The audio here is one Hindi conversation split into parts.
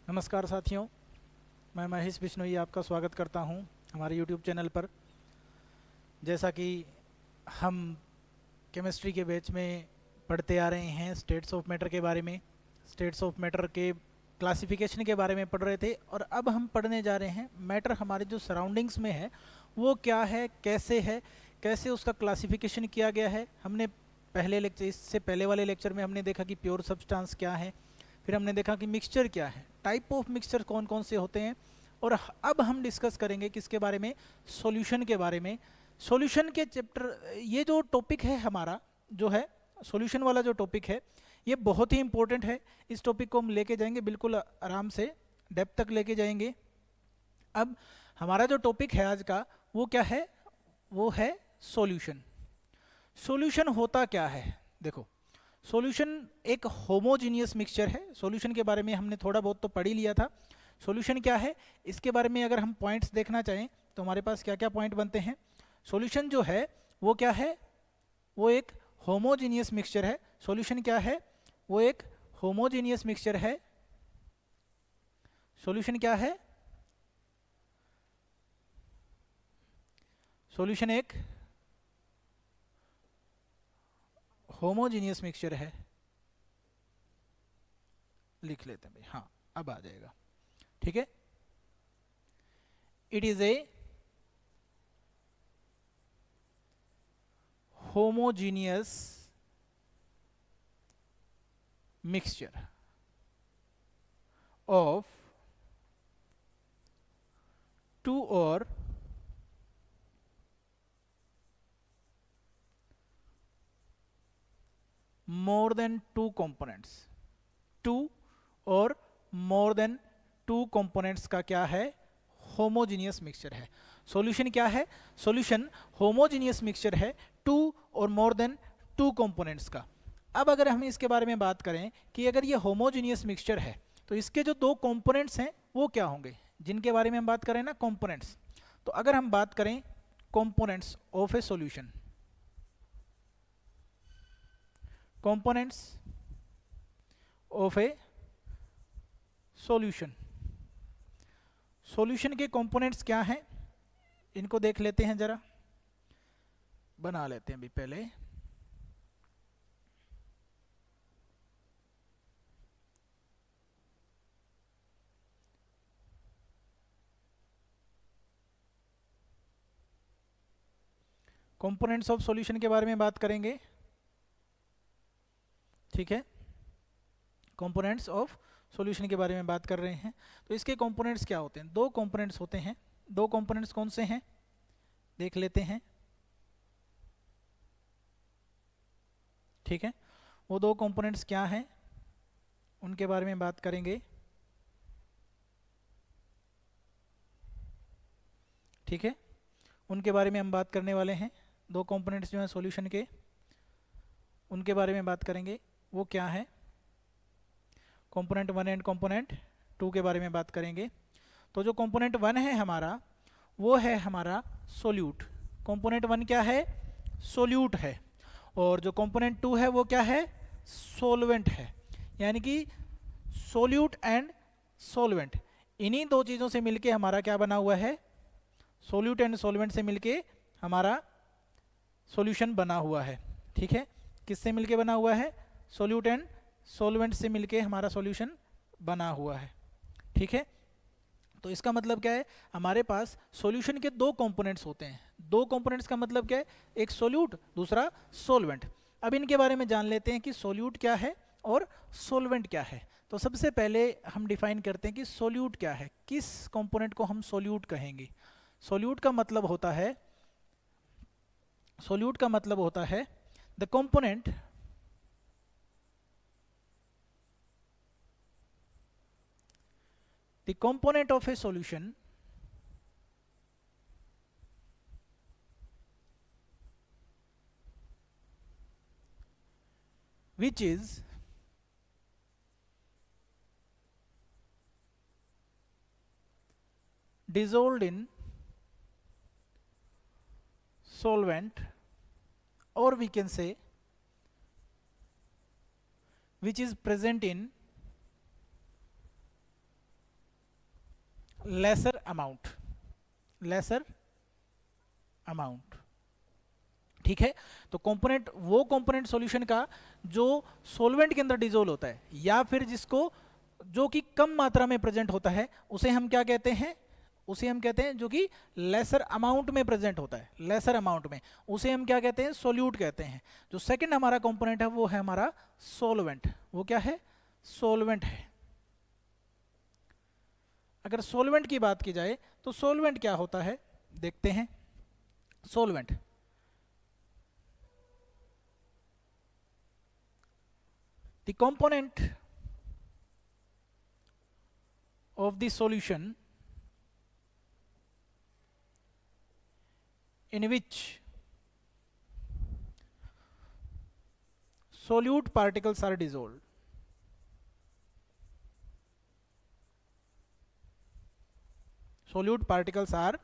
नमस्कार साथियों, मैं महेश बिश्नोई आपका स्वागत करता हूं हमारे यूट्यूब चैनल पर। जैसा कि हम केमिस्ट्री के बैच में पढ़ते आ रहे हैं स्टेट्स ऑफ मैटर के बारे में, स्टेट्स ऑफ मैटर के क्लासिफिकेशन के बारे में पढ़ रहे थे और अब हम पढ़ने जा रहे हैं मैटर हमारे जो सराउंडिंग्स में है वो क्या है, कैसे उसका क्लासिफिकेशन किया गया है। हमने पहले लेक्चर, इससे पहले वाले लेक्चर में हमने देखा कि प्योर सब्सटेंस क्या है, फिर हमने देखा कि मिक्सचर क्या है, टाइप ऑफ मिक्सचर कौन कौन से होते हैं, और अब हम डिस्कस करेंगे किसके बारे में, सॉल्यूशन के बारे में। सॉल्यूशन के चैप्टर, ये जो टॉपिक है हमारा जो है सॉल्यूशन वाला जो टॉपिक है ये बहुत ही इंपॉर्टेंट है। इस टॉपिक को हम लेके जाएंगे बिल्कुल आराम से, डेप्थ तक लेके जाएंगे। अब हमारा जो टॉपिक है आज का वो क्या है, वो है सॉल्यूशन। सॉल्यूशन होता क्या है, देखो सॉल्यूशन एक होमोजीनियस मिक्सचर है। सॉल्यूशन के बारे में हमने थोड़ा बहुत तो पढ़ ही लिया था। सॉल्यूशन क्या है इसके बारे में अगर हम पॉइंट्स देखना चाहें तो हमारे पास क्या क्या पॉइंट बनते हैं। सॉल्यूशन जो है वो क्या है, वो एक होमोजीनियस मिक्सचर है। सॉल्यूशन क्या है, वो एक होमोजीनियस मिक्सचर है। सॉल्यूशन क्या है, सॉल्यूशन एक होमोजीनियस मिक्सचर है। लिख लेते हैं भाई, हाँ अब आ जाएगा, ठीक है। It is a homogeneous mixture of two or more than two components। Two or more then two components का क्या है, होमोजीनियस मिक्सचर है। सॉल्यूशन क्या है, सॉल्यूशन होमोजीनियस मिक्सचर है to or more then two components का। अब अगर हम इसके बारे में बात करें कि अगर ये होमोजीनियस मिक्सचर है तो इसके जो दो कंपोनेंट्स हैं वो क्या होंगे, जिनके बारे में हम बात करें ना, कंपोनेंट्स। तो अगर हम बात करें components of A solution, components of A solution, solution के कंपोनेंट्स क्या हैं इनको देख लेते हैं, जरा बना लेते हैं भी पहले। कंपोनेंट्स ऑफ सॉल्यूशन के बारे में बात करेंगे, ठीक है। कंपोनेंट्स ऑफ सॉल्यूशन के बारे में बात कर रहे हैं तो इसके कंपोनेंट्स क्या होते हैं, दो कंपोनेंट्स होते हैं। दो कंपोनेंट्स कौन से हैं देख लेते हैं, ठीक है। वो दो कंपोनेंट्स क्या हैं उनके बारे में बात करेंगे, ठीक है। उनके बारे में हम बात करने वाले हैं। दो कंपोनेंट्स जो हैं सॉल्यूशन के, उनके बारे में बात करेंगे। वो क्या है, component one and component two के बारे में बात करेंगे। तो जो कंपोनेंट वन है हमारा, वो है हमारा सोल्यूट। कंपोनेंट वन क्या है, सोल्यूट है। और जो कंपोनेंट टू है वो क्या है, सोलवेंट है। यानी कि सोल्यूट एंड सोलवेंट, इन्हीं दो चीज़ों से मिलके हमारा क्या बना हुआ है, सोल्यूट एंड सोलवेंट से मिलके हमारा सॉल्यूशन बना हुआ है, ठीक है। किससे मिलके बना हुआ है, सोल्यूट एंड सोलवेंट से मिलके हमारा सॉल्यूशन बना हुआ है, ठीक है। तो इसका मतलब क्या है, हमारे पास सॉल्यूशन के दो कंपोनेंट्स होते हैं। दो कंपोनेंट्स का मतलब क्या है, एक सोल्यूट दूसरा सोलवेंट। अब इनके बारे में जान लेते हैं कि सोल्यूट क्या है और सोलवेंट क्या है। तो सबसे पहले हम डिफाइन करते हैं कि सोल्यूट क्या है, किस कंपोनेंट को हम सोल्यूट कहेंगे। सोल्यूट का मतलब होता है, सोल्यूट का मतलब होता है the component the component of a solution which is dissolved in solvent, or we can say which is present in lesser amount, lesser amount. ठीक है, तो कंपोनेंट वो कंपोनेंट सॉल्यूशन का जो सॉल्वेंट के अंदर डिजोल्व होता है या फिर जिसको जो कि कम मात्रा में प्रेजेंट होता है उसे हम क्या कहते हैं, उसे हम कहते हैं जो कि लेसर अमाउंट में प्रेजेंट होता है, लेसर अमाउंट में, उसे हम क्या कहते हैं, सोल्यूट कहते हैं। जो सेकंड हमारा कंपोनेंट है वो है हमारा सोलवेंट। वो क्या है, सोलवेंट है। अगर सोलवेंट की बात की जाए तो सोलवेंट क्या होता है देखते हैं। Solvent the component of the solution in which solute particles are dissolved, solute particles are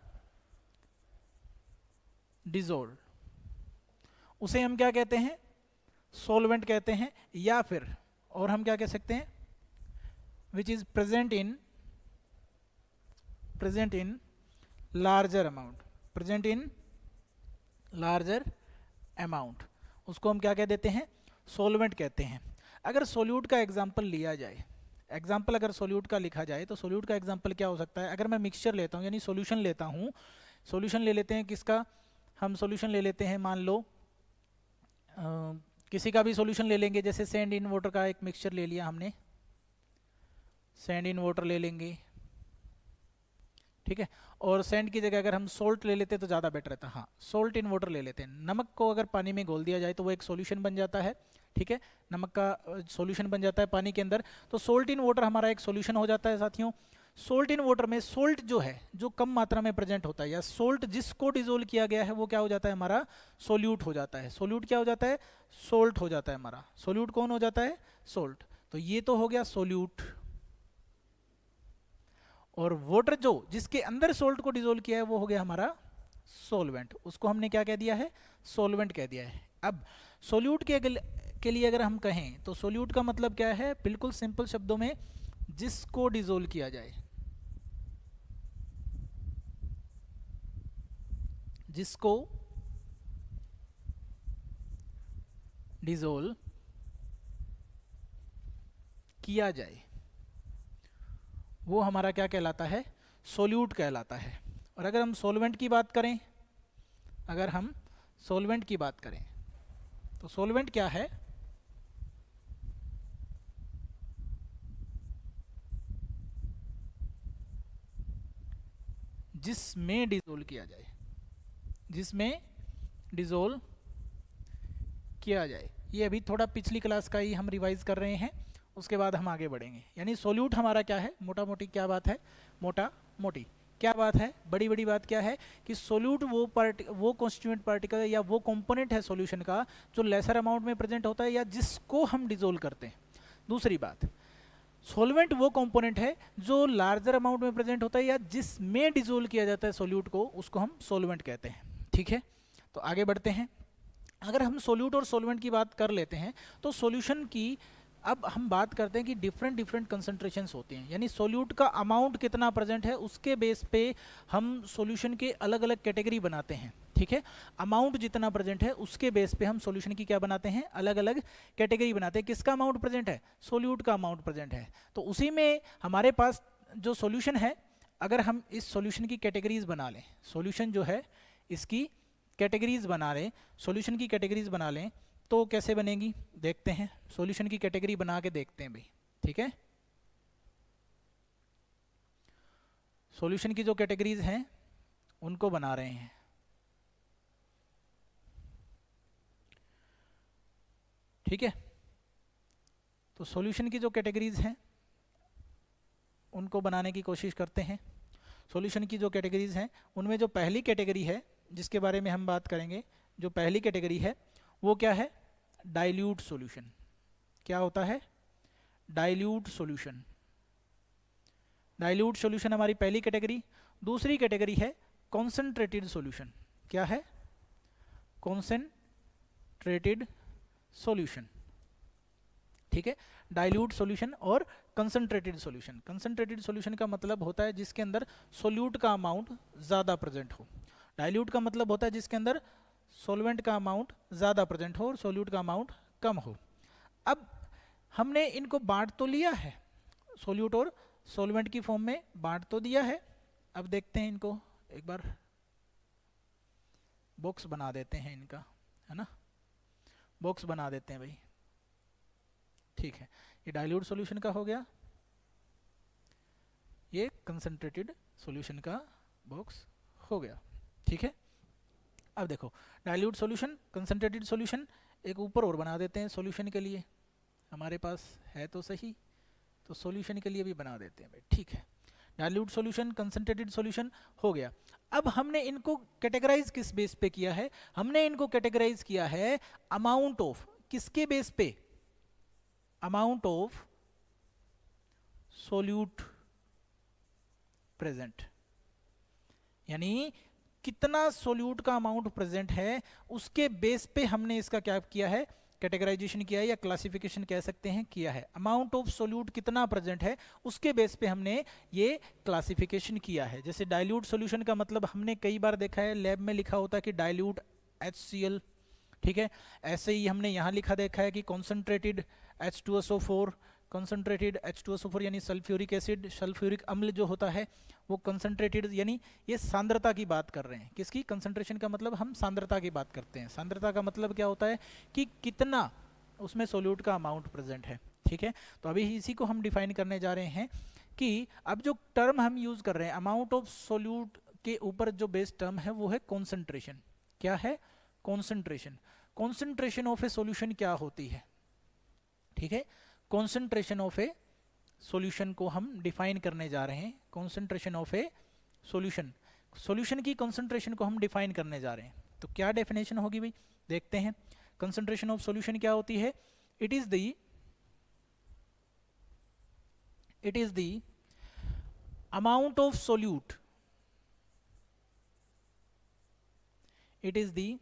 dissolved, उसे हम क्या कहते हैं, solvent कहते हैं। या फिर और हम क्या कह सकते हैं, which is present in larger amount, present in larger amount, उसको हम क्या कह देते हैं, solvent कहते हैं। अगर solute का एग्जाम्पल लिया जाए, एग्जाम्पल अगर solute का लिखा जाए तो solute का एग्जाम्पल क्या हो सकता है। अगर मैं मिक्सचर लेता हूँ यानी सॉल्यूशन लेता हूँ, सॉल्यूशन ले लेते हैं किसका, हम सॉल्यूशन ले लेते हैं, मान लो किसी का भी सॉल्यूशन ले लेंगे, जैसे सैंड इन वाटर का एक मिक्सचर ले लिया हमने, सैंड इन वाटर ले लेंगे, ठीक है। और सैंड की जगह अगर हम सोल्ट ले लेते तो ज़्यादा बेटर रहता, हाँ सोल्ट इन वाटर ले लेते हैं। नमक को अगर पानी में घोल दिया जाए तो वो एक सॉल्यूशन बन जाता है, ठीक है, नमक का सॉल्यूशन बन जाता है पानी के अंदर, तो सोल्ट इन वाटर हमारा एक सॉल्यूशन हो जाता है साथियों। सोल्ट इन वाटर में सोल्ट जो है जो कम मात्रा में प्रेजेंट होता है या सोल्ट जिसको डिजोल्व किया गया है वो क्या हो जाता है, हमारा सोल्यूट हो जाता है। सोल्यूट क्या हो जाता है, सोल्ट हो जाता है हमारा। सोल्यूट कौन हो जाता है, सोल्ट। तो ये तो हो गया सोल्यूट। और वाटर जो जिसके अंदर सोल्ट को डिजोल्व किया है वो हो गया हमारा सोलवेंट, उसको हमने क्या कह दिया है, सोलवेंट कह दिया है। अब सोल्यूट के लिए अगर हम कहें तो सोल्यूट का मतलब क्या है, बिल्कुल सिंपल शब्दों में जिसको डिजोल्व किया जाए, जिसको डिजोल्व किया जाए वो हमारा क्या कहलाता है, सोल्यूट कहलाता है। और अगर हम सोलवेंट की बात करें, अगर हम सोलवेंट की बात करें तो सोलवेंट क्या है, जिसमें डिजोल्व किया जाए, जिसमें डिजोल्व किया जाए। ये अभी थोड़ा पिछली क्लास का ही हम रिवाइज कर रहे हैं, उसके बाद हम आगे बढ़ेंगे। यानी सोल्यूट हमारा क्या है, मोटा मोटी क्या बात है, मोटा मोटी क्या बात है, बड़ी बड़ी बात क्या है कि सोल्यूट वो कॉन्स्टिट्यूएंट पार्टिकल या वो कंपोनेंट है सॉल्यूशन का जो लेसर अमाउंट में प्रेजेंट होता है या जिसको हम डिजोल्व करते हैं। दूसरी बात, सॉल्वेंट वो कंपोनेंट है जो लार्जर अमाउंट में प्रेजेंट होता है या जिसमें डिजोल्व किया जाता है सोल्यूट को, उसको हम सॉल्वेंट कहते हैं। ठीक है, तो आगे बढ़ते हैं। अगर हम सोल्यूट और सॉल्वेंट की बात कर लेते हैं तो सॉल्यूशन की अब हम बात करते हैं कि डिफरेंट डिफरेंट कंसंट्रेशंस होती हैं, यानी सोल्यूट का अमाउंट कितना प्रेजेंट है उसके बेस पे हम सॉल्यूशन के अलग अलग कैटेगरी बनाते हैं। ठीक है, अमाउंट जितना प्रेजेंट है उसके बेस पे हम सॉल्यूशन की क्या बनाते हैं, अलग अलग कैटेगरी बनाते हैं। किसका अमाउंट प्रेजेंट है, सोल्यूट का अमाउंट प्रेजेंट है। तो उसी में हमारे पास जो सॉल्यूशन है, अगर हम इस सॉल्यूशन की कैटेगरीज बना लें, सॉल्यूशन जो है इसकी कैटेगरीज बना लें, सॉल्यूशन की कैटेगरीज बना लें तो कैसे बनेगी देखते हैं। सॉल्यूशन की कैटेगरी बना के देखते हैं भाई, ठीक है। सॉल्यूशन की जो कैटेगरीज हैं उनको बना रहे हैं। ठीक है, तो सॉल्यूशन की जो कैटेगरीज हैं उनको बनाने की कोशिश करते हैं। सॉल्यूशन की जो कैटेगरीज हैं उनमें जो पहली कैटेगरी है जिसके बारे में हम बात करेंगे, जो पहली कैटेगरी है वो क्या है, डाइल्यूट सॉल्यूशन। क्या होता है, डाइल्यूट सॉल्यूशन। डाइल्यूट सॉल्यूशन हमारी पहली कैटेगरी। दूसरी कैटेगरी है कॉन्सेंट्रेटेड सॉल्यूशन। क्या है, कॉन्सेंट्रेटेड सॉल्यूशन। ठीक है। डाइल्यूट सॉल्यूशन और कंसंट्रेटेड सॉल्यूशन। कंसंट्रेटेड सॉल्यूशन का मतलब होता है जिसके अंदर सोल्यूट का अमाउंट ज़्यादा प्रेजेंट हो। डाइल्यूट का मतलब होता है जिसके अंदर सॉल्वेंट का अमाउंट ज़्यादा प्रेजेंट हो और सोल्यूट का अमाउंट कम हो। अब हमने इनको बांट तो लिया है, सोल्यूट और सॉल्वेंट की फॉर्म में बांट तो दिया है। अब देखते हैं इनको एक बार, बॉक्स बना देते हैं इनका, है ना, बॉक्स बना देते हैं भाई। ठीक है, ये डाइल्यूट सॉल्यूशन का हो गया, ये कंसंट्रेटेड सॉल्यूशन का बॉक्स हो गया। ठीक है, अब देखो डाइल्यूट सॉल्यूशन, कंसंट्रेटेड सॉल्यूशन, एक ऊपर और बना देते हैं सॉल्यूशन के लिए, हमारे पास है तो सही, तो सॉल्यूशन के लिए भी बना देते हैं भाई। ठीक है, डाइल्यूट सॉल्यूशन, कंसंट्रेटेड सॉल्यूशन हो गया। अब हमने इनको कैटेगराइज किस बेस पे किया है? हमने इनको कैटेगराइज किया है अमाउंट ऑफ, किसके बेस पे? अमाउंट ऑफ सोल्यूट प्रेजेंट, यानी कितना सोल्यूट का अमाउंट प्रेजेंट है उसके बेस पे हमने इसका क्या किया है, कैटेगराइजेशन किया है, या क्लासिफिकेशन कह सकते हैं, किया है। अमाउंट ऑफ सोल्यूट कितना प्रेजेंट है उसके बेस पे हमने ये क्लासिफिकेशन किया है। जैसे डाइल्यूट सॉल्यूशन का मतलब हमने कई बार देखा है लैब में लिखा होता है कि डाइल्यूट HCl, ठीक है। ऐसे ही हमने यहाँ लिखा देखा है कि कॉन्सेंट्रेटेड H2SO4, कंसंट्रेटेड H2SO4 यानी सल्फ्यूरिक एसिड, सल्फ्यूरिक अम्ल जो होता है वो कंसंट्रेटेड, यानी ये सांद्रता की बात कर रहे हैं। किसकी? कंसंट्रेशन का मतलब हम सांद्रता की बात करते हैं। सांद्रता का मतलब क्या होता है कि कितना उसमें सोल्यूट का अमाउंट प्रेजेंट है। ठीक है, तो अभी इसी को हम डिफाइन करने जा रहे हैं कि अब जो टर्म हम यूज कर रहे हैं अमाउंट ऑफ सोल्यूट के ऊपर, जो बेस टर्म है वो है कॉन्सेंट्रेशन। क्या है? Concentration. Concentration of A solution क्या होती है? ठीक है, कॉन्सेंट्रेशन ऑफ ए सॉल्यूशन को हम डिफाइन करने जा रहे हैं। Concentration of A solution, solution की कॉन्सेंट्रेशन को हम डिफाइन करने जा रहे हैं। तो क्या डेफिनेशन होगी भाई, देखते हैं। कंसंट्रेशन ऑफ सॉल्यूशन क्या होती है? It is the amount of solute, it is the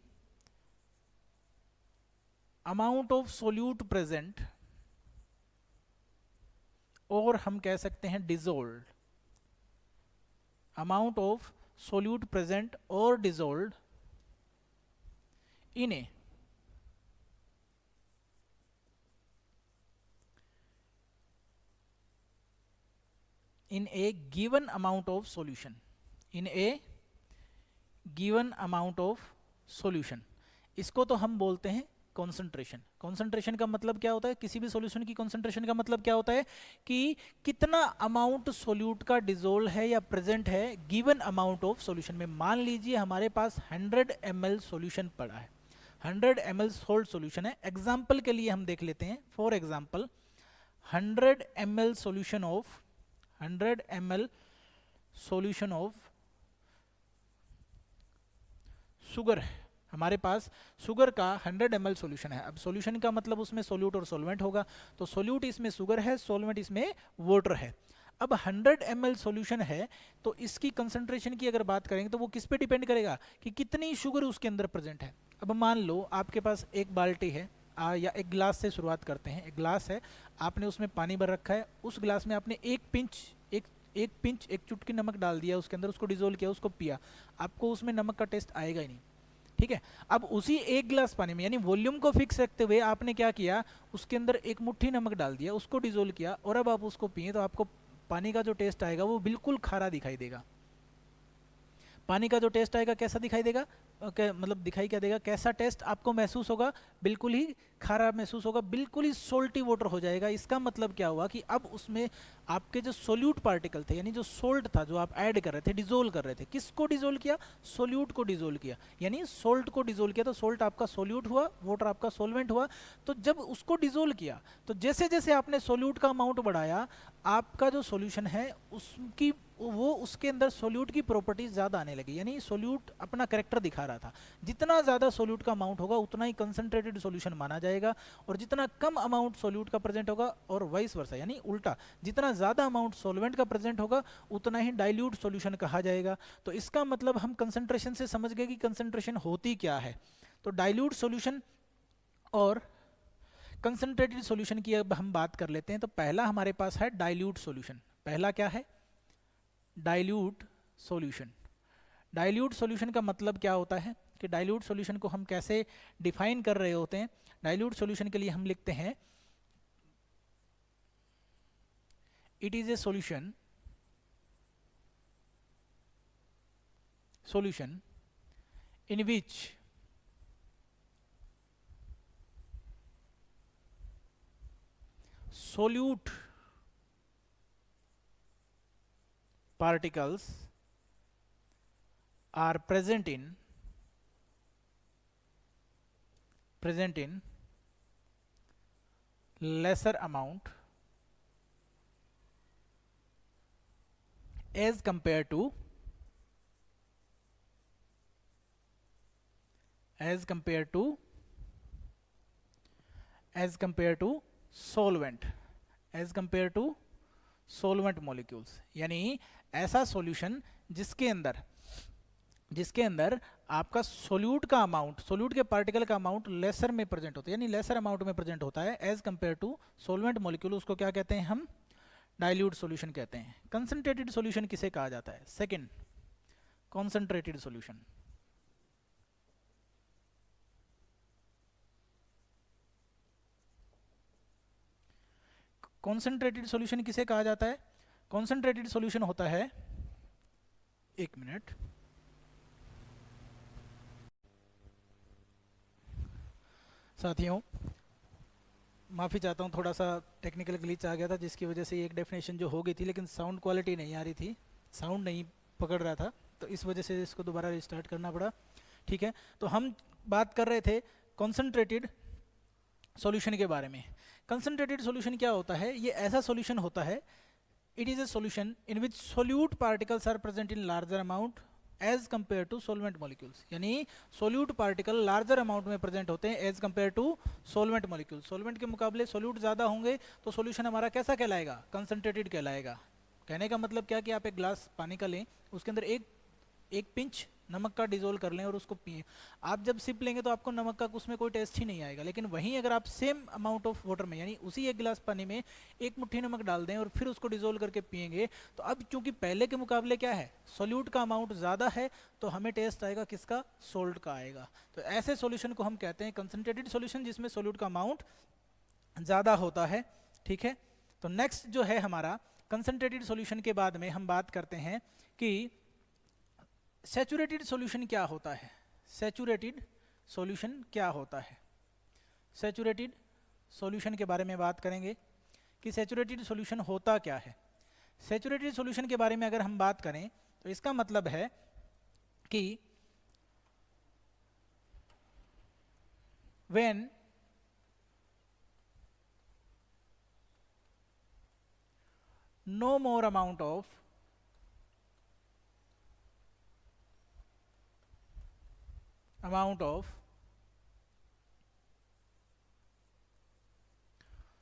amount of solute present, और हम कह सकते हैं dissolve, amount of solute present और dissolve in a given amount of solution, in a given amount of solution. इसको तो हम बोलते हैं कॉन्सेंट्रेशन। कॉन्सेंट्रेशन का मतलब क्या होता है? किसी भी सॉल्यूशन की कॉन्सेंट्रेशन का मतलब क्या होता है कि कितना अमाउंट सॉल्यूट का डिजोल्व है या प्रेजेंट है गिवन अमाउंट ऑफ सॉल्यूशन में। मान लीजिए हमारे पास 100 ml सॉल्यूशन पड़ा है, 100 ml सोल्ट सॉल्यूशन है। एग्जांपल के लिए हम देख लेते हैं, for example 100 ml solution of 100 ml solution of sugar है हमारे पास। शुगर का 100 ml सॉल्यूशन है। अब सॉल्यूशन का मतलब उसमें सोल्यूट और सॉल्वेंट होगा, तो सोल्यूट इसमें शुगर है, सॉल्वेंट इसमें वाटर है। अब 100 ml सॉल्यूशन है तो इसकी कंसंट्रेशन की अगर बात करेंगे तो वो किस पे डिपेंड करेगा कि कितनी शुगर उसके अंदर प्रेजेंट है। अब मान लो आपके पास एक बाल्टी है, या एक ग्लास से शुरुआत करते हैं। एक ग्लास है, आपने उसमें पानी भर रखा है, उस ग्लास में आपने एक चुटकी नमक डाल दिया उसके अंदर, उसको डिजोल्व किया, उसको पिया। आपको उसमें नमक का टेस्ट आएगा ही नहीं। ठीक है, अब उसी एक गिलास पानी में, यानी वॉल्यूम को फिक्स रखते हुए आपने क्या किया, उसके अंदर एक मुट्ठी नमक डाल दिया, उसको डिजोल्व किया, और अब आप उसको पिए तो आपको पानी का जो टेस्ट आएगा वो बिल्कुल खारा दिखाई देगा। पानी का जो टेस्ट आएगा कैसा दिखाई देगा, मतलब दिखाई क्या देगा, कैसा टेस्ट आपको महसूस होगा? बिल्कुल ही खारा महसूस होगा, बिल्कुल ही सोल्टी वाटर हो जाएगा। इसका मतलब क्या हुआ कि अब उसमें आपके जो सोल्यूट पार्टिकल थे, यानी जो सोल्ट था जो आप ऐड कर रहे थे, डिजोल्व कर रहे थे, किसको डिजोल्व किया? सोल्यूट को डिजोल्व किया, यानी सोल्ट को डिजोल्व किया। तो सोल्ट आपका सोल्यूट हुआ, वाटर आपका सोलवेंट हुआ। तो जब उसको डिजोल्व किया तो जैसे जैसे आपने सोल्यूट का अमाउंट बढ़ाया, आपका जो सोल्यूशन है उसकी उसके अंदर सोल्यूट की प्रॉपर्टीज ज़्यादा आने लगी, यानी सोल्यूट अपना करेक्टर दिखा रहा था। जितना ज़्यादा सोल्यूट का अमाउंट होगा उतना ही कंसंट्रेटेड सॉल्यूशन माना जाएगा, और जितना कम अमाउंट सोल्यूट का प्रेजेंट होगा, और वाइस वर्सा, यानी उल्टा, जितना ज़्यादा अमाउंट सॉल्वेंट का प्रेजेंट होगा उतना ही डाइल्यूट सॉल्यूशन कहा जाएगा। तो इसका मतलब हम कंसंट्रेशन से समझ गए कि कंसंट्रेशन होती क्या है। तो डाइल्यूट सॉल्यूशन और कंसंट्रेटेड सॉल्यूशन की अब हम बात कर लेते हैं। तो पहला हमारे पास है डाइल्यूट सॉल्यूशन। पहला क्या है? Dilute solution. डाइल्यूट सॉल्यूशन का मतलब क्या होता है कि डाइल्यूट सॉल्यूशन को हम कैसे डिफाइन कर रहे होते हैं? डाइल्यूट सॉल्यूशन के लिए हम लिखते हैं it is a solution in which solute particles are present in lesser amount as compared to solvent molecules। यानी ऐसा सॉल्यूशन जिसके अंदर आपका सोल्यूट का अमाउंट, सोल्यूट के पार्टिकल का अमाउंट लेसर में प्रेजेंट होता है, यानी लेसर अमाउंट में प्रेजेंट होता है as compared to solvent molecule, उसको क्या कहते हैं हम? डाइल्यूट सॉल्यूशन कहते हैं। कंसंट्रेटेड सॉल्यूशन किसे कहा जाता है? Second, concentrated solution. Concentrated solution किसे कहा जाता है? कॉन्सेंट्रेटेड सॉल्यूशन होता है, एक मिनट, साथियों माफ़ी चाहता हूँ, थोड़ा सा टेक्निकल ग्लिच आ गया था जिसकी वजह से एक डेफिनेशन जो हो गई थी लेकिन साउंड क्वालिटी नहीं आ रही थी, साउंड नहीं पकड़ रहा था, तो इस वजह से इसको दोबारा रिस्टार्ट करना पड़ा। ठीक है, तो हम बात कर रहे थे कॉन्सेंट्रेटेड सॉल्यूशन के बारे में। कंसंट्रेटेड सॉल्यूशन क्या होता है? ये ऐसा सॉल्यूशन होता है, it is a solution in which solute particles are present in larger amount as compared to solvent molecules. यानी सोल्यूट पार्टिकल लार्जर अमाउंट में प्रेजेंट होते हैं as compared to solvent molecule. Solvent के मुकाबले सोल्यूट ज़्यादा होंगे तो सॉल्यूशन हमारा कैसा कहलाएगा? कंसंट्रेटेड कहलाएगा। कहने का मतलब क्या कि आप एक ग्लास पानी का लें, उसके अंदर एक पिंच नमक का डिजोल्व कर लें और उसको पिए। आप जब सिप लेंगे तो आपको नमक का उसमें कोई टेस्ट ही नहीं आएगा, लेकिन वहीं अगर आप सेम अमाउंट ऑफ वाटर में, यानी उसी एक गिलास पानी में एक मुट्ठी नमक डाल दें और फिर उसको डिजोल्व करके पिएंगे, तो अब चूंकि पहले के मुकाबले क्या है, सोल्यूट का अमाउंट ज़्यादा है, तो हमें टेस्ट आएगा किसका? सोल्ट का आएगा। तो ऐसे सोल्यूशन को हम कहते हैं कंसंट्रेटेड सोल्यूशन, जिसमें सोल्यूट का अमाउंट ज़्यादा होता है। ठीक है, तो नेक्स्ट जो है हमारा कंसंट्रेटेड सोल्यूशन के बाद में हम बात करते हैं कि सैचुरेटेड सॉल्यूशन क्या होता है? सैचुरेटेड सॉल्यूशन क्या होता है? सैचुरेटेड सॉल्यूशन के बारे में बात करेंगे कि सैचुरेटेड सॉल्यूशन होता क्या है। सैचुरेटेड सॉल्यूशन के बारे में अगर हम बात करें तो इसका मतलब है कि when no more amount of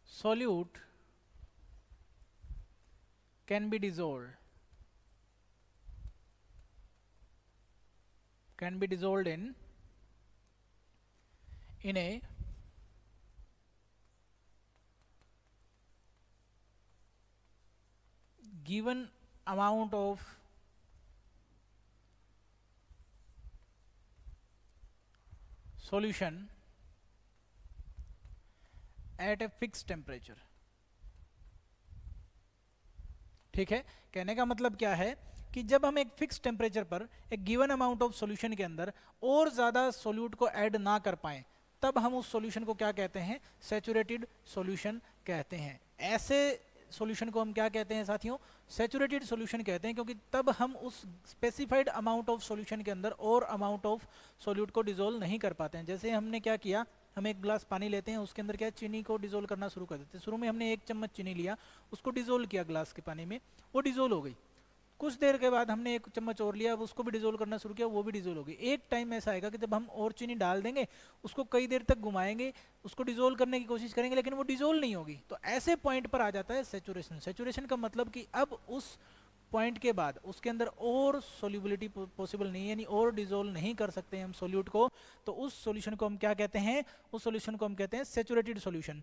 solute can be dissolved in a given amount of solution at a fixed temperature। ठीक है, कहने का मतलब क्या है कि जब हम एक फिक्स टेम्परेचर पर एक गिवन अमाउंट ऑफ सॉल्यूशन के अंदर और ज़्यादा सोल्यूट को ऐड ना कर पाएं, तब हम उस सॉल्यूशन को क्या कहते हैं? सैचुरेटेड सॉल्यूशन कहते हैं। ऐसे सॉल्यूशन को हम क्या कहते हैं साथियों? सैचुरेटेड सॉल्यूशन कहते हैं, क्योंकि तब हम उस स्पेसिफाइड अमाउंट ऑफ सॉल्यूशन के अंदर और अमाउंट ऑफ सोल्यूट को डिजोल्व नहीं कर पाते हैं। जैसे हमने क्या किया, हम एक गिलास पानी लेते हैं, उसके अंदर क्या चीनी को डिजोल्व करना शुरू कर देते हैं। शुरू में हमने 1 चम्मच चीनी लिया, उसको डिजोल्व किया ग्लास के पानी में, वो डिजोल्व हो गई। कुछ देर के बाद हमने 1 चम्मच और लिया, अब उसको भी डिजोल्व करना शुरू किया, वो भी डिजोल्व हो गई। एक टाइम ऐसा आएगा कि जब हम और चीनी डाल देंगे, उसको कई देर तक घुमाएंगे, उसको डिजोल्व करने की कोशिश करेंगे, लेकिन वो डिजोल्व नहीं होगी। तो ऐसे पॉइंट पर आ जाता है सैचुरेशन। सैचुरेशन का मतलब कि अब उस पॉइंट के बाद उसके अंदर और सोल्यूबिलिटी पॉसिबल नहीं है, यानी और डिजोल्व नहीं कर सकते हैं हम सोल्यूट को, तो उस सॉल्यूशन को हम क्या कहते हैं, उस सॉल्यूशन को हम कहते हैं सैचुरेटेड सॉल्यूशन।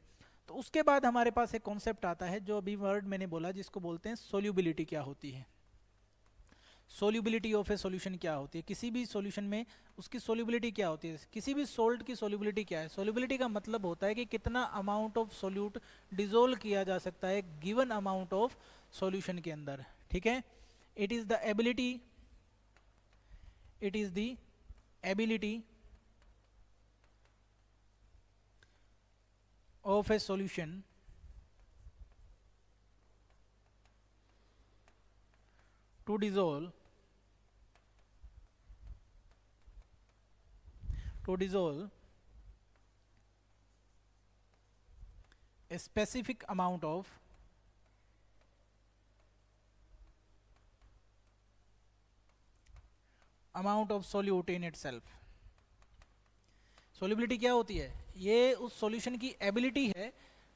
तो उसके बाद हमारे पास एक कॉन्सेप्ट आता है जो अभी वर्ड मैंने बोला, जिसको बोलते हैं सोल्यूबिलिटी। क्या होती है सोल्यूबिलिटी ऑफ ए सॉल्यूशन, क्या होती है किसी भी सॉल्यूशन में उसकी सोल्यूबिलिटी क्या होती है, किसी भी सोल्ट की सोल्यूबिलिटी क्या है। सोल्यूबिलिटी का मतलब होता है कि कितना अमाउंट ऑफ सोल्यूट डिजोल्व किया जा सकता है गिवन अमाउंट ऑफ सॉल्यूशन के अंदर, ठीक है। It is the ability, it is the ability of a solution to dissolve a specific amount of solute in itself। Solubility क्या होती है, ये उस सॉल्यूशन की एबिलिटी है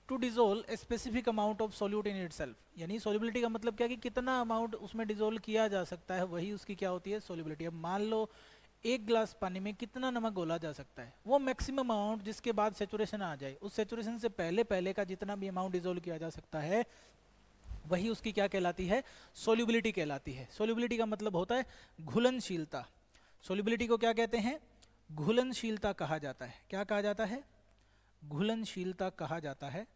to dissolve a specific amount of solute in itself. यानी सोल्यूबिलिटी का मतलब क्या कि कितना अमाउंट उसमें डिजोल्व किया जा सकता है, वही उसकी क्या होती है, सोल्यूबिलिटी। अब मान लो एक ग्लास पानी में कितना नमक घोला जा सकता है, वो मैक्सिमम अमाउंट जिसके बाद सेचुरेशन आ जाए, उस सेचुरेशन से पहले पहले का जितना भी अमाउंट डिजोल्व किया जा सकता है, वही उसकी क्या कहलाती है, सोल्यूबिलिटी कहलाती है। सोल्यूबिलिटी का मतलब होता है घुलनशीलता। सोल्यूबिलिटी को क्या कहते हैं, घुलनशीलता कहा जाता है। क्या कहा जाता है, घुलनशीलता कहा जाता है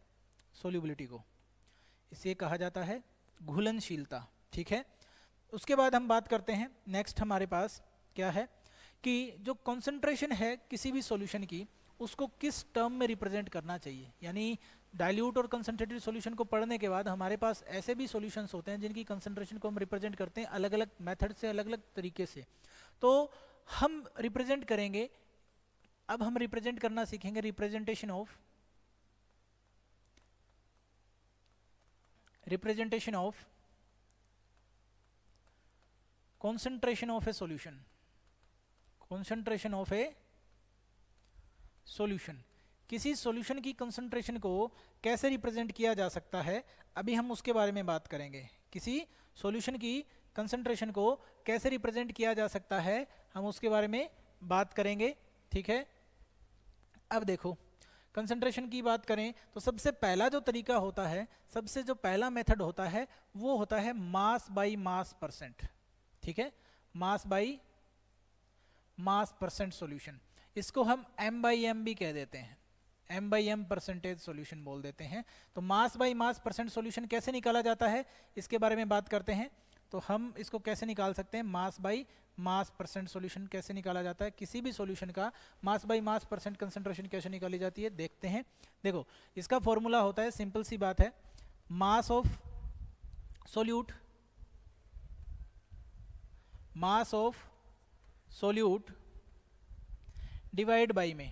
सोल्यूबिलिटी को, इसे कहा जाता है घुलनशीलता, ठीक है। उसके बाद हम बात करते हैं, नेक्स्ट हमारे पास क्या है कि जो कॉन्सेंट्रेशन है किसी भी सॉल्यूशन की, उसको किस टर्म में रिप्रेजेंट करना चाहिए। यानी डाइल्यूट और कंसंट्रेटेड सॉल्यूशन को पढ़ने के बाद हमारे पास ऐसे भी सॉल्यूशंस होते हैं जिनकी कंसंट्रेशन को हम रिप्रेजेंट करते हैं अलग अलग मेथड से, अलग अलग तरीके से। तो हम रिप्रेजेंट करेंगे, अब हम रिप्रेजेंट करना सीखेंगे representation of concentration of a solution, concentration of a solution। किसी सॉल्यूशन की कंसंट्रेशन को कैसे रिप्रेजेंट किया जा सकता है, अभी हम उसके बारे में बात करेंगे। किसी सॉल्यूशन की कंसंट्रेशन को कैसे रिप्रेजेंट किया जा सकता है, हम उसके बारे में बात करेंगे, ठीक है। अब देखो, कंसंट्रेशन की बात करें तो सबसे पहला जो तरीका होता है, सबसे जो पहला मेथड होता है, वो होता है मास बाई मास परसेंट, ठीक है। मास बाई मास परसेंट सॉल्यूशन, इसको हम m बाई एम भी कह देते हैं, m by M percentage solution बोल देते हैं। तो mass by mass percent solution कैसे निकाला जाता है, इसके बारे में बात करते हैं। तो हम इसको कैसे निकाल सकते हैं, मास बाई मास परसेंट सॉल्यूशन कैसे निकाला जाता है, किसी भी सॉल्यूशन का मास बाई मास परसेंट कंसंट्रेशन कैसे निकाली जाती है, देखते हैं। देखो, इसका फॉर्मूला होता है, सिंपल सी बात है, mass of solute, mass of solute divide by में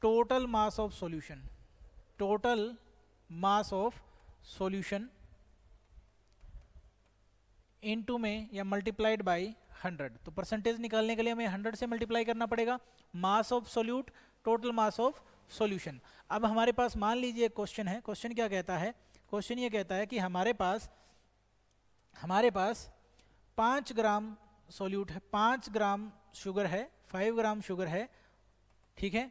total mass of solution, total mass of solution into में या मल्टीप्लाइड बाई 100। तो परसेंटेज निकालने के लिए हमें 100 से मल्टीप्लाई करना पड़ेगा, मास of solute total mass of solution. अब हमारे पास मान लीजिए क्वेश्चन है, क्वेश्चन क्या कहता है, क्वेश्चन ये कहता है कि हमारे पास 5 ग्राम सोल्यूट है, 5 ग्राम शुगर है, 5 ग्राम शुगर है, ठीक है,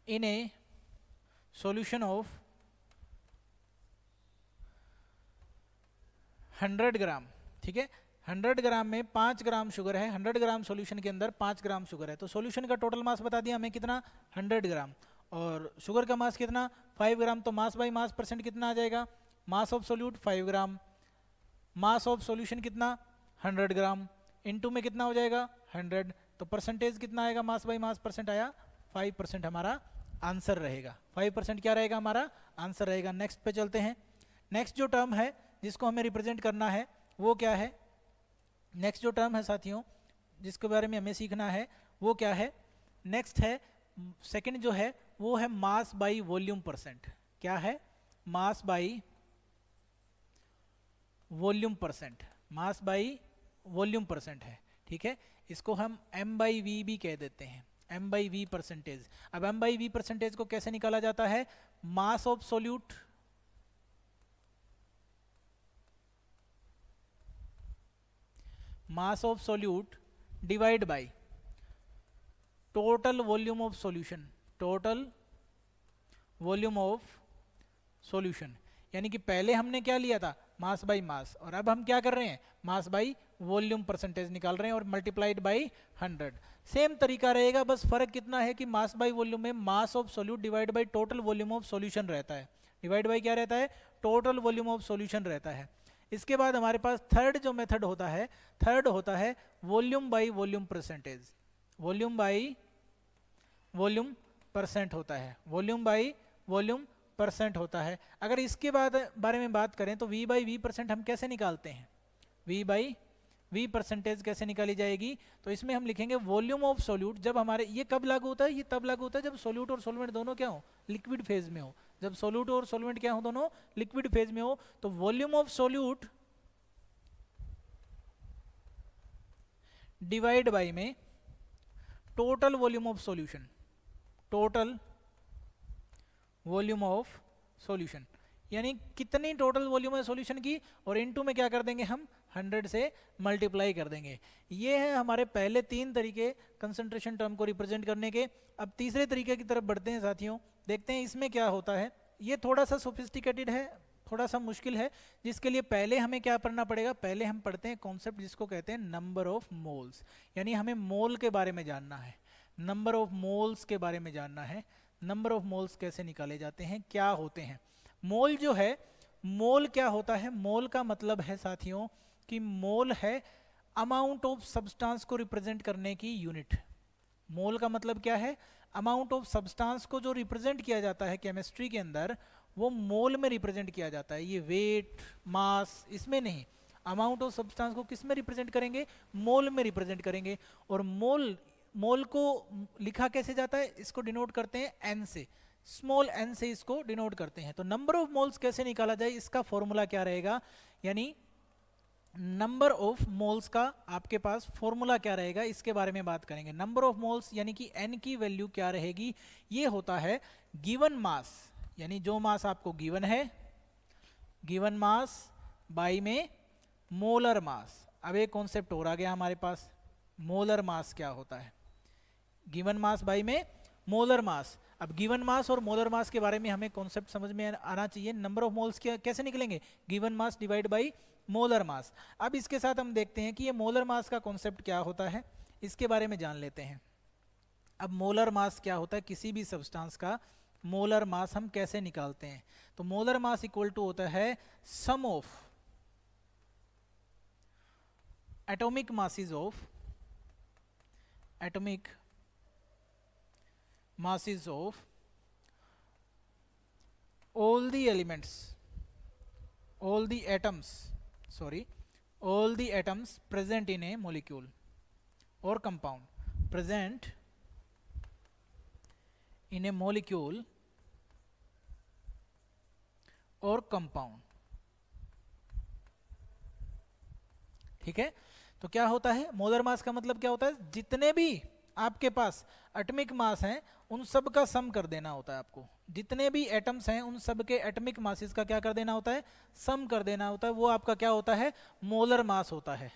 इन ए सॉल्यूशन ऑफ 100 ग्राम, ठीक है। 100 ग्राम में 5 ग्राम शुगर है, 100 ग्राम सॉल्यूशन के अंदर 5 ग्राम शुगर है। तो सॉल्यूशन का टोटल मास बता दिया हमें कितना, 100 ग्राम, और शुगर का मास कितना, 5 ग्राम। तो मास बाई मास परसेंट कितना आ जाएगा, मास of solute 5 gram, mass of solution कितना 100 ग्राम, इनटू में कितना हो जाएगा 100। तो परसेंटेज कितना आएगा, मास बाई मास परसेंट आया 5% हमारा आंसर रहेगा। 5% क्या रहेगा, हमारा आंसर रहेगा। नेक्स्ट पे चलते हैं। नेक्स्ट जो टर्म है जिसको हमें रिप्रेजेंट करना है वो क्या है, नेक्स्ट जो टर्म है साथियों जिसके बारे में हमें सीखना है वो क्या है, नेक्स्ट है, सेकंड जो है वो है मास बाई वॉल्यूम परसेंट। क्या है, mass by volume percent, mass by volume percent है, ठीक है। इसको हम m बाई वी भी कह देते हैं, m बाई वी परसेंटेज। अब m बाई वी परसेंटेज को कैसे निकाला जाता है, mass of solute mass of solute divide by total volume of solution, total volume of solution. यानी कि पहले हमने क्या लिया था, मास बाई मास, और अब हम क्या कर रहे हैं, मास बाई वॉल्यूम परसेंटेज निकाल रहे हैं और मल्टीप्लाइड बाई 100। सेम तरीका रहेगा, बस फर्क कितना है कि मास बाई वॉल्यूम में मास of solute divide by total volume of solution रहता है, डिवाइड बाई क्या रहता है, टोटल वॉल्यूम ऑफ सॉल्यूशन रहता है। इसके बाद हमारे पास थर्ड जो मेथड होता है, थर्ड होता है volume by volume percentage, volume by volume percent होता है, वॉल्यूम बाई वॉल्यूम परसेंट होता है। अगर इसके बाद बारे में बात करें तो v बाई वी परसेंट हम कैसे निकालते हैं, v बाई वी परसेंटेज कैसे निकाली जाएगी, तो इसमें हम लिखेंगे वॉल्यूम ऑफ सोल्यूट। जब हमारे ये कब लागू होता है, ये तब लागू होता है जब सोल्यूट और सोलवेंट दोनों क्या हो, लिक्विड फेज में हो। जब सोल्यूट और सोलवेंट क्या हो, दोनों लिक्विड फेज में हो, तो volume of solute divide by में total volume of solution, total volume of solution, यानी कितनी टोटल वॉल्यूम है सॉल्यूशन की, और इनटू में क्या कर देंगे हम, 100 से मल्टीप्लाई कर देंगे। ये है हमारे पहले तीन तरीके कंसंट्रेशन टर्म को रिप्रेजेंट करने के। अब तीसरे तरीके की तरफ बढ़ते हैं साथियों, देखते हैं इसमें क्या होता है। ये थोड़ा सा सोफिस्टिकेटेड है, थोड़ा सा मुश्किल है, जिसके लिए पहले हमें क्या पढ़ना पड़ेगा, पहले हम पढ़ते हैं कॉन्सेप्ट जिसको कहते हैं नंबर ऑफ मोल्स, यानी हमें मोल के बारे में जानना है, नंबर ऑफ मोल्स के बारे में जानना है। नंबर ऑफ मोल्स कैसे निकाले जाते हैं, क्या होते हैं मोल जो है, मोल क्या होता है, मोल का मतलब है साथियों कि मोल है अमाउंट ऑफ सब्सटेंस को रिप्रेजेंट करने की यूनिट। मोल का मतलब क्या है, अमाउंट ऑफ सब्सटेंस को जो रिप्रेजेंट किया जाता है केमिस्ट्री के अंदर, वो मोल में रिप्रेजेंट किया जाता है। ये वेट मास इसमें नहीं, अमाउंट ऑफ सब्सटेंस को किस में रिप्रेजेंट करेंगे, मोल में रिप्रेजेंट करेंगे। और मोल को लिखा कैसे जाता है, इसको डिनोट करते हैं एन से, स्मॉल एन से इसको डिनोट करते हैं। तो नंबर ऑफ मोल्स कैसे निकाला जाए, इसका फॉर्मूला क्या रहेगा, यानी नंबर ऑफ मोल्स का आपके पास फॉर्मूला क्या रहेगा, इसके बारे में बात करेंगे। नंबर ऑफ मोल्स यानी कि एन की वैल्यू क्या रहेगी, ये होता है गिवन मास, यानी जो मास आपको गिवन है, गिवन मास बाई में मोलर मास। अब एक कॉन्सेप्ट और आ गया हमारे पास, मोलर मास क्या होता है, गिवन मास बाई में मोलर मास। अब गिवन मास और मोलर मास के बारे में हमें कॉन्सेप्ट समझ में आना चाहिए। नंबर ऑफ मोल्स कैसे निकलेंगे, given mass divide by molar मास। अब इसके साथ हम देखते हैं कि ये मोलर मास का कॉन्सेप्ट क्या होता है, इसके बारे में जान लेते हैं। अब मोलर मास क्या होता है, किसी भी सब्सटेंस का मोलर मास हम कैसे निकालते हैं, तो मोलर मास इक्वल टू होता है sum of atomic masses of, atomic masses of all the elements, all the atoms, sorry, all the atoms present in a molecule or compound, present in a molecule or compound। ठीक है, तो क्या होता है मोलर मास का मतलब क्या होता है, जितने भी आपके पास एटॉमिक मास हैं उन सब का सम कर देना होता है आपको। जितने भी एटम्स हैं उन सब के एटॉमिक मासेस का क्या कर देना होता है, सम कर देना होता है। वो आपका क्या होता है, मोलर मास होता है।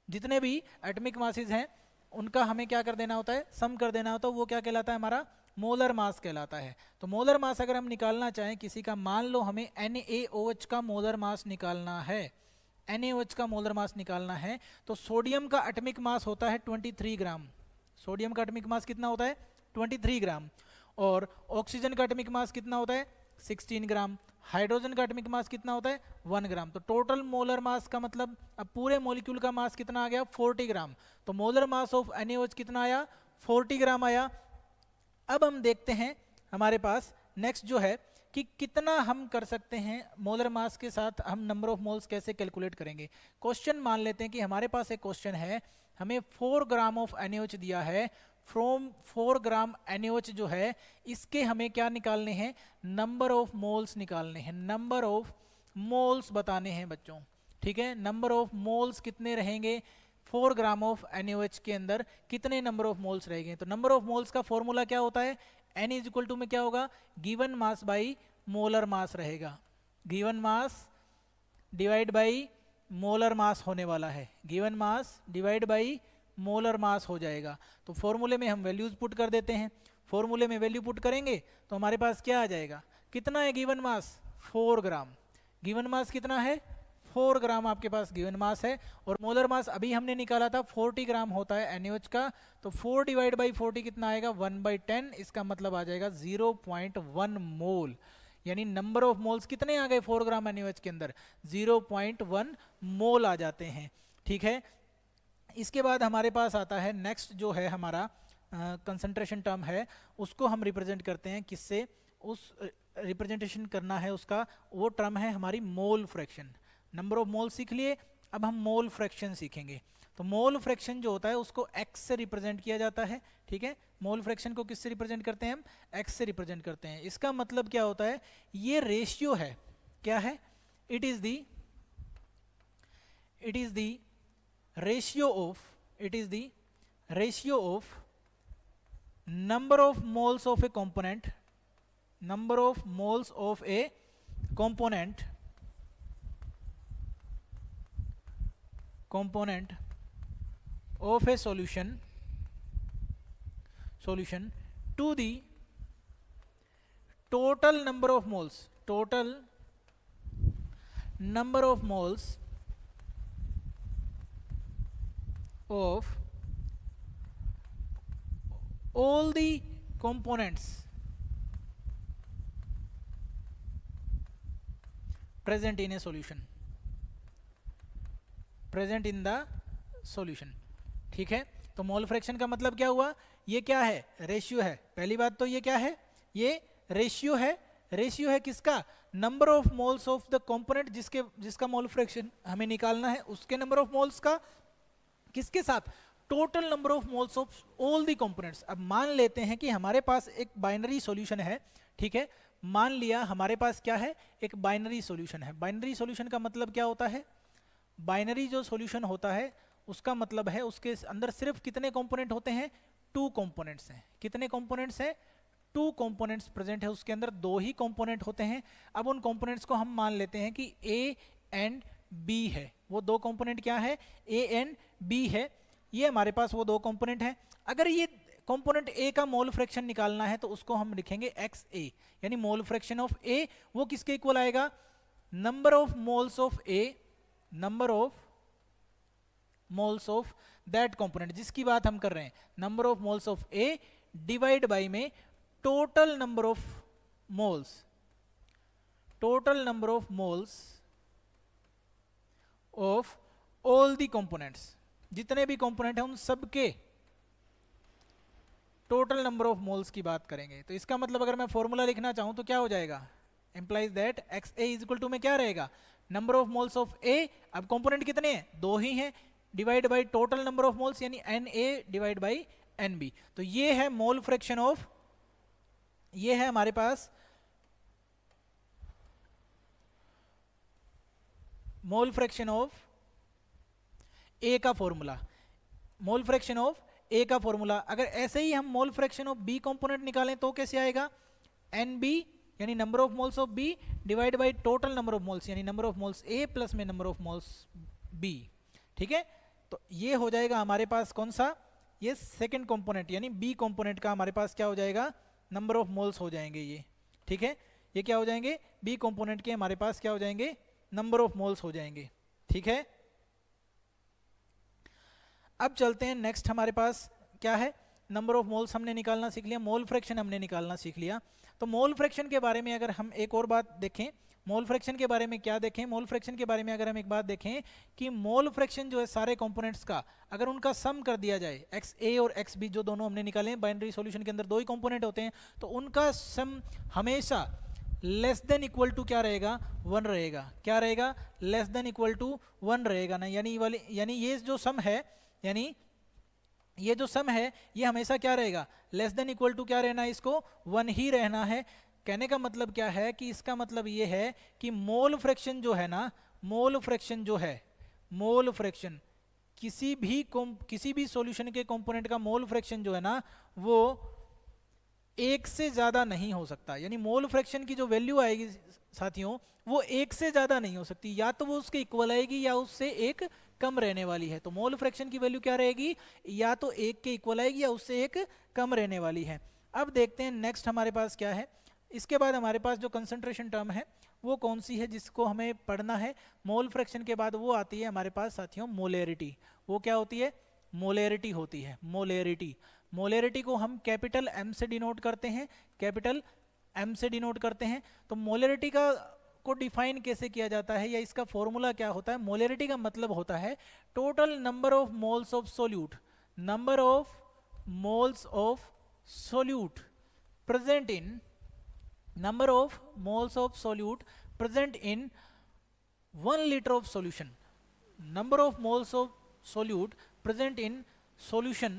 जितने भी एटॉमिक मासेस हैं उनका हमें क्या कर देना होता है, सम कर देना होता है। वो क्या कहलाता है, हमारा मोलर मास कहलाता है। तो मोलर मास अगर हम निकालना चाहें किसी का, मान लो हमें NaOH का मोलर मास निकालना है, NaOH का मोलर मास निकालना है, तो सोडियम का एटॉमिक मास होता है 23 ग्राम। सोडियम का एटॉमिक मास कितना होता है, 23 ग्राम। और ऑक्सीजन का एटॉमिक मास कितना होता है, 16 ग्राम। हाइड्रोजन का एटॉमिक मास कितना होता है, 1 ग्राम। तो टोटल मोलर मास का मतलब अब पूरे मॉलिक्यूल का मास कितना आ गया, 40 ग्राम। तो मोलर मास ऑफ NaOH कितना आया, 40 ग्राम आया। अब हम देखते हैं हमारे पास नेक्स्ट जो है कि कितना हम कर सकते हैं मोलर मास के साथ, हम नंबर ऑफ मोल्स कैसे कैलकुलेट करेंगे। क्वेश्चन मान लेते हैं कि हमारे पास एक क्वेश्चन है, हमें 4 ग्राम ऑफ NaOH दिया है। फ्रॉम 4 ग्राम NaOH जो है इसके हमें क्या निकालने हैं, नंबर ऑफ मोल्स निकालने हैं, नंबर ऑफ मोल्स बताने हैं बच्चों। ठीक है, नंबर ऑफ मोल्स कितने रहेंगे, 4 ग्राम ऑफ NaOH के अंदर कितने नंबर ऑफ मोल्स रहेंगे। तो नंबर ऑफ मोल्स का फॉर्मूला क्या होता है, N इज इक्वल टू में क्या होगा, given mass by molar mass रहेगा। Given mass divide by molar mass होने वाला है, given mass divide by molar mass हो जाएगा। तो फॉर्मूले में हम वैल्यूज पुट कर देते हैं, फॉर्मूले में वैल्यू पुट करेंगे तो हमारे पास क्या आ जाएगा, कितना है गिवन मास 4 ग्राम, गिवन मास कितना है 4 ग्राम आपके पास गिवन मास है। और मोलर मास अभी हमने निकाला था 40 ग्राम होता है NaOH का, तो 4 डिवाइड बाई 40 कितना आएगा 1/10, इसका मतलब आ जाएगा 0.1 मोल, यानी नंबर ऑफ मोल्स कितने आ गए 4 ग्राम NaOH के अंदर 0.1 मोल आ जाते हैं। ठीक है, इसके बाद हमारे पास आता है नेक्स्ट जो है हमारा कंसंट्रेशन टर्म है, उसको हम रिप्रेजेंट करते हैं किससे, उस रिप्रेजेंटेशन करना है उसका, वो टर्म है हमारी mole fraction. Number of mole सीख लिए, अब हम मोल फ्रैक्शन सीखेंगे। तो मोल फ्रैक्शन जो होता है उसको x से रिप्रेजेंट किया जाता है। ठीक है, मोल फ्रैक्शन को किससे रिप्रेजेंट करते हैं हम, x से रिप्रेजेंट करते हैं। इसका मतलब क्या होता है, ये रेशियो है, क्या है, it is the ratio of number of moles of a component of a solution to the total number of moles of all the components present in a solution, present in the solution। ठीक है, तो मोल फ्रैक्शन का मतलब क्या हुआ, ये क्या है, रेशियो है। पहली बात तो ये क्या है, ये रेशियो है। रेशियो है किसका, number of moles of the component, जिसका मोल फ्रैक्शन हमें निकालना है, उसके नंबर ऑफ मोल्स का किसके साथ, total number of moles of all the components. अब मान लेते हैं कि हमारे पास एक बाइनरी सॉल्यूशन है। ठीक है, मान लिया हमारे पास क्या है, एक बाइनरी सॉल्यूशन है। बाइनरी सॉल्यूशन का मतलब क्या होता है, बाइनरी जो सॉल्यूशन होता है उसका मतलब है उसके अंदर सिर्फ कितने कंपोनेंट होते हैं, 2 कंपोनेंट्स हैं। कितने कंपोनेंट्स हैं, 2 कंपोनेंट्स प्रेजेंट है उसके अंदर, 2 ही कंपोनेंट होते हैं। अब उन कंपोनेंट्स को हम मान लेते हैं कि A एंड B है। वो 2 कंपोनेंट क्या है, A एंड B है। ये हमारे पास वो 2 कंपोनेंट हैं। अगर ये कंपोनेंट A का मोल फ्रैक्शन निकालना है तो उसको हम लिखेंगे XA, यानी मोल फ्रैक्शन ऑफ A, वो किसके इक्वल आएगा, number of moles of A, number of moles of that component, जिसकी बात हम कर रहे हैं, number of moles of A divide by में total number of moles of all the components, जितने भी कंपोनेंट हैं उन सब के टोटल नंबर ऑफ मोल्स की बात करेंगे। तो इसका मतलब अगर मैं फॉर्मूला लिखना चाहूं तो क्या हो जाएगा, implies that XA is equal to में क्या रहेगा, number of moles of A, अब कंपोनेंट कितने हैं, 2 ही हैं, divide by total number of moles, यानी Na डिवाइड बाई Nb। तो ये है मोल फ्रैक्शन ऑफ, ये है हमारे पास मोल फ्रैक्शन ऑफ A का formula, mole fraction of A का फॉर्मूला। अगर ऐसे ही हम mole fraction of B component निकालें तो कैसे आएगा, Nb यानी number of moles of B divide by total number of moles, यानी number of moles A plus में नंबर ऑफ मोल्स B। ठीक है, तो ये हो जाएगा हमारे पास कौन सा, ये सेकंड कंपोनेंट यानी B कंपोनेंट का हमारे पास क्या हो जाएगा, नंबर ऑफ मोल्स हो जाएंगे ये। ठीक है, ये क्या हो जाएंगे, B कंपोनेंट के हमारे पास क्या हो जाएंगे, नंबर ऑफ मोल्स हो जाएंगे। ठीक है, अब चलते हैं नेक्स्ट, हमारे पास क्या है, नंबर ऑफ मोल्स हमने निकालना सीख लिया, मोल फ्रैक्शन हमने निकालना सीख लिया। तो मोल फ्रैक्शन के बारे में अगर हम एक और बात देखें, मोल फ्रैक्शन के बारे में क्या देखें, मोल फ्रैक्शन के बारे में अगर हम एक बात देखें कि मोल फ्रैक्शन जो है सारे कंपोनेंट्स का, अगर उनका सम कर दिया जाए, XA और XB जो दोनों हमने निकाले हैं, बाइनरी सॉल्यूशन के अंदर 2 ही कंपोनेंट होते हैं, तो उनका सम हमेशा लेस देन इक्वल टू क्या रहेगा, 1 रहेगा। क्या रहेगा, लेस देन इक्वल टू 1 रहेगा ना, यानी ये जो सम है, यानी ये जो सम है ये हमेशा क्या रहेगा, लेस देन इक्वल टू क्या रहना है, इसको 1 ही रहना है। कहने का मतलब क्या है कि इसका मतलब ये है कि मोल फ्रैक्शन जो है ना, मोल फ्रैक्शन जो है, मोल फ्रैक्शन किसी भी सॉल्यूशन के कंपोनेंट का मोल फ्रैक्शन जो है ना, वो एक से ज़्यादा नहीं हो सकता, यानी मोल फ्रैक्शन की जो वैल्यू आएगी साथियों वो एक से ज़्यादा नहीं हो सकती, या तो वो उसके इक्वल आएगी या उससे एक कम रहने वाली है। तो मोल फ्रैक्शन की वैल्यू क्या रहेगी, या तो एक के इक्वल आएगी या उससे एक कम रहने वाली है। अब देखते हैं नेक्स्ट हमारे पास क्या है। इसके बाद हमारे पास जो कंसंट्रेशन टर्म है वो कौन सी है जिसको हमें पढ़ना है। मोल फ्रैक्शन के बाद वो आती है हमारे पास साथियों मोलेरिटी। वो क्या होती है, मोलेरिटी होती है। मोलेरिटी, मोलेरिटी को हम कैपिटल एम से डिनोट करते हैं, कैपिटल एम से डिनोट करते हैं। तो मोलेरिटी का को डिफाइन कैसे किया जाता है या इसका फॉर्मूला क्या होता है। मोलेरिटी का मतलब होता है total number of moles of solute, number of moles of solute present in, number of moles of solute present in 1 liter of solution, number of moles of solute present in solution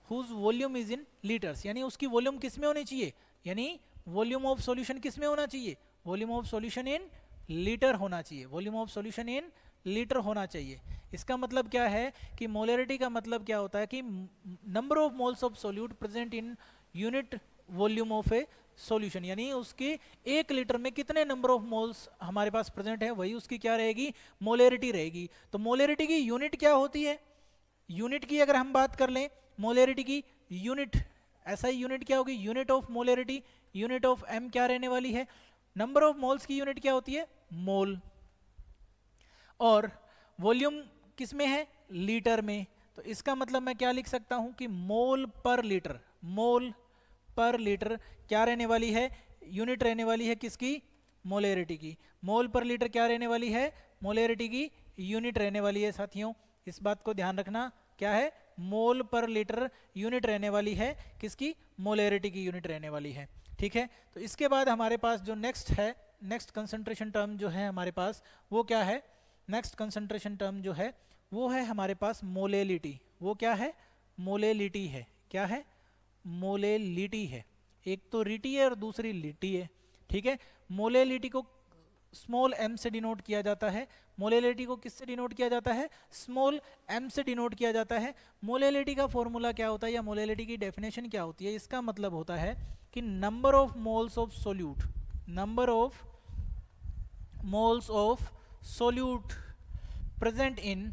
whose volume is in liters, यानी उसकी वॉल्यूम किस में होनी चाहिए, यानी वॉल्यूम ऑफ सॉल्यूशन किस में होना चाहिए, volume of solution in litre होना चाहिए, volume of solution in litre होना चाहिए। इसका मतलब क्या है कि मोलरिटी का मतलब क्या होता है कि number of moles of solute present in unit volume of A solution, यानी उसके 1 लीटर में कितने नंबर ऑफ मोल्स हमारे पास प्रेजेंट है वही उसकी क्या रहेगी, मोलरिटी रहेगी। तो मोलरिटी की यूनिट क्या होती है, यूनिट की अगर हम बात कर लें मोलरिटी की यूनिट, ऐसा ही यूनिट क्या होगी, unit of molarity, unit of M क्या रहने वाली है, नंबर ऑफ मोल्स की यूनिट क्या होती है, मोल, और वॉल्यूम किस में है, लीटर में। तो इसका मतलब मैं क्या लिख सकता हूं कि मोल पर लीटर, मोल पर लीटर क्या रहने वाली है, यूनिट रहने वाली है किसकी, मोलेरिटी की। मोल पर लीटर क्या रहने वाली है, मोलेरिटी की यूनिट रहने वाली है साथियों, इस बात को ध्यान रखना, क्या है, मोल पर लीटर यूनिट रहने वाली है किसकी, मोलेरिटी की यूनिट रहने वाली है। ठीक है, तो इसके बाद हमारे पास जो नेक्स्ट है, नेक्स्ट कंसंट्रेशन टर्म जो है हमारे पास वो क्या है, नेक्स्ट कंसंट्रेशन टर्म जो है वो है हमारे पास मोलेलिटी। वो क्या है, मोलेलिटी है, क्या है, मोलेलिटी है। एक तो रीटी है और दूसरी लिटी है। ठीक है, मोलेलिटी को स्मॉल एम से डिनोट किया जाता है, मोलेलिटी को किससे डिनोट किया जाता है, स्मॉल एम से डिनोट किया जाता है। मोलेलिटी का फॉर्मूला क्या होता है या मोलेलिटी की डेफिनेशन क्या होती है, इसका मतलब होता है कि number of moles of solute, number of moles of solute present in,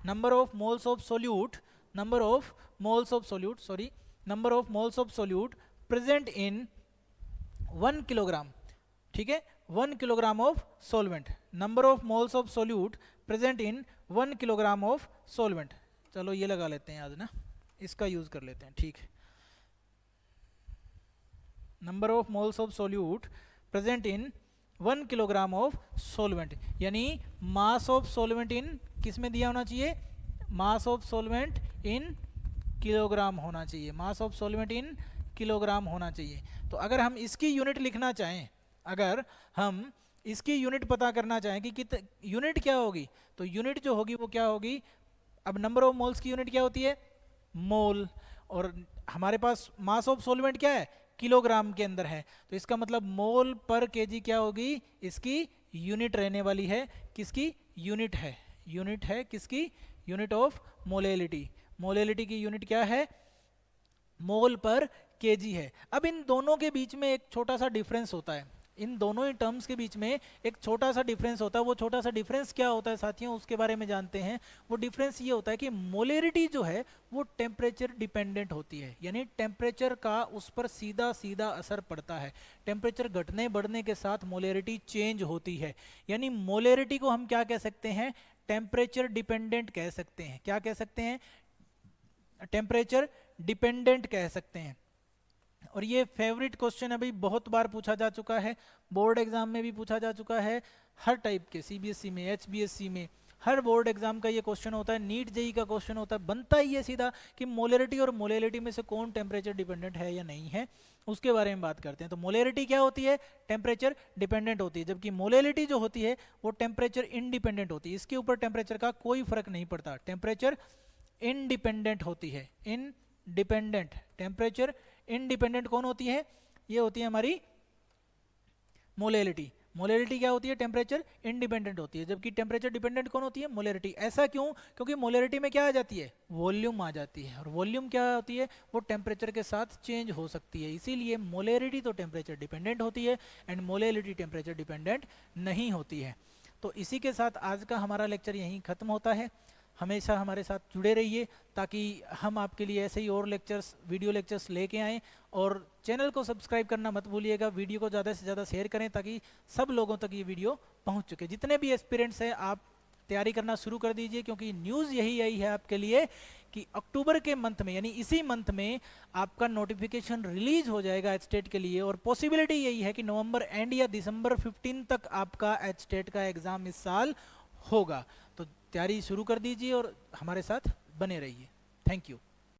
number of moles of solute, number of moles of solute, sorry, number of moles of solute present in 1 kilogram. ठीक है, 1 kilogram of solvent, number of moles of solute present in 1 kilogram of solvent. चलो ये लगा लेते हैं आज ना, इसका यूज कर लेते हैं। ठीक है, number of moles of solute present in 1 kilogram of solvent, यानी मास ऑफ सोलवेंट इन किस में दिया होना चाहिए, mass of solvent in kilogram होना चाहिए, mass of solvent in kilogram होना चाहिए। तो अगर हम इसकी यूनिट लिखना चाहें, अगर हम इसकी यूनिट पता करना चाहें कि यूनिट क्या होगी, तो यूनिट जो होगी वो क्या होगी, अब नंबर ऑफ मोल्स की यूनिट क्या होती है, मोल, और हमारे पास मास ऑफ सोलवेंट क्या है, किलोग्राम के अंदर है। तो इसका मतलब मोल पर केजी क्या होगी, इसकी यूनिट रहने वाली है, किसकी यूनिट है, यूनिट है किसकी, यूनिट ऑफ मोलेलिटी। मोलेलिटी की यूनिट क्या है, मोल पर केजी है। अब इन दोनों के बीच में एक छोटा सा डिफरेंस होता है, इन दोनों ही टर्म्स के बीच में एक छोटा सा डिफरेंस होता है। वो छोटा सा डिफरेंस क्या होता है साथियों, उसके बारे में जानते हैं। वो डिफरेंस ये होता है कि मोलेरिटी जो है वो टेम्परेचर डिपेंडेंट होती है, यानी टेम्परेचर का उस पर सीधा सीधा असर पड़ता है। टेम्परेचर घटने बढ़ने के साथ मोलेरिटी चेंज होती है, यानी मोलेरिटी को हम क्या कह सकते हैं, टेम्परेचर डिपेंडेंट कह सकते हैं। क्या कह सकते हैं, टेम्परेचर डिपेंडेंट कह सकते हैं। और ये फेवरेट क्वेश्चन अभी बहुत बार पूछा जा चुका है, बोर्ड एग्जाम में भी पूछा जा चुका है, हर टाइप के सीबीएसई में, एचबीएसई में, हर बोर्ड एग्जाम का ये क्वेश्चन होता है, नीट जेई का क्वेश्चन होता है। बनता ही है सीधा कि मोलेरिटी और मोलेलिटी में से कौन टेम्परेचर डिपेंडेंट है या नहीं है, उसके बारे में बात करते हैं। तो मोलेरिटी क्या होती है, टेम्परेचर डिपेंडेंट होती है, जबकि मोलेलिटी जो होती है वो टेम्परेचर इंडिपेंडेंट होती है। इसके ऊपर टेम्परेचर का कोई फर्क नहीं पड़ता, टेम्परेचर इंडिपेंडेंट होती है। इंडिपेंडेंट, टेम्परेचर इंडिपेंडेंट कौन होती है, ये होती है हमारी मोलेलिटी। मोलैरिटी क्या होती है? टेम्परेचर इंडिपेंडेंट होती है, जबकि टेम्परेचर डिपेंडेंट कौन होती है? मोलैरिटी। ऐसा क्यों? क्योंकि मोलैरिटी में क्या आ जाती है? वॉल्यूम आ जाती है, और वॉल्यूम क्या होती है? वो टेम्परेचर के साथ चेंज हो सकती है। इसीलिए मोलैरिटी तो टेम्परेचर डिपेंडेंट होती है एंड मोलैरिटी टेम्परेचर डिपेंडेंट नहीं होती है। तो इसी के साथ आज का हमारा लेक्चर यहीं ख़त्म होता है। हमेशा हमारे साथ जुड़े रहिए ताकि हम आपके लिए ऐसे ही और लेक्चर्स, वीडियो लेक्चर्स लेके आएँ। और चैनल को सब्सक्राइब करना मत भूलिएगा, वीडियो को ज़्यादा से ज़्यादा शेयर करें ताकि सब लोगों तक ये वीडियो पहुंच चुके। जितने भी एस्पिरेंट्स हैं आप तैयारी करना शुरू कर दीजिए, क्योंकि न्यूज़ यही आई है आपके लिए कि अक्टूबर के मंथ में, यानी इसी मंथ में आपका नोटिफिकेशन रिलीज हो जाएगा एच स्टेट के लिए। और पॉसिबिलिटी यही है कि नवंबर एंड या दिसंबर 15 तक आपका एच स्टेट का एग्ज़ाम इस साल होगा। तो तैयारी शुरू कर दीजिए और हमारे साथ बने रहिए। Thank you.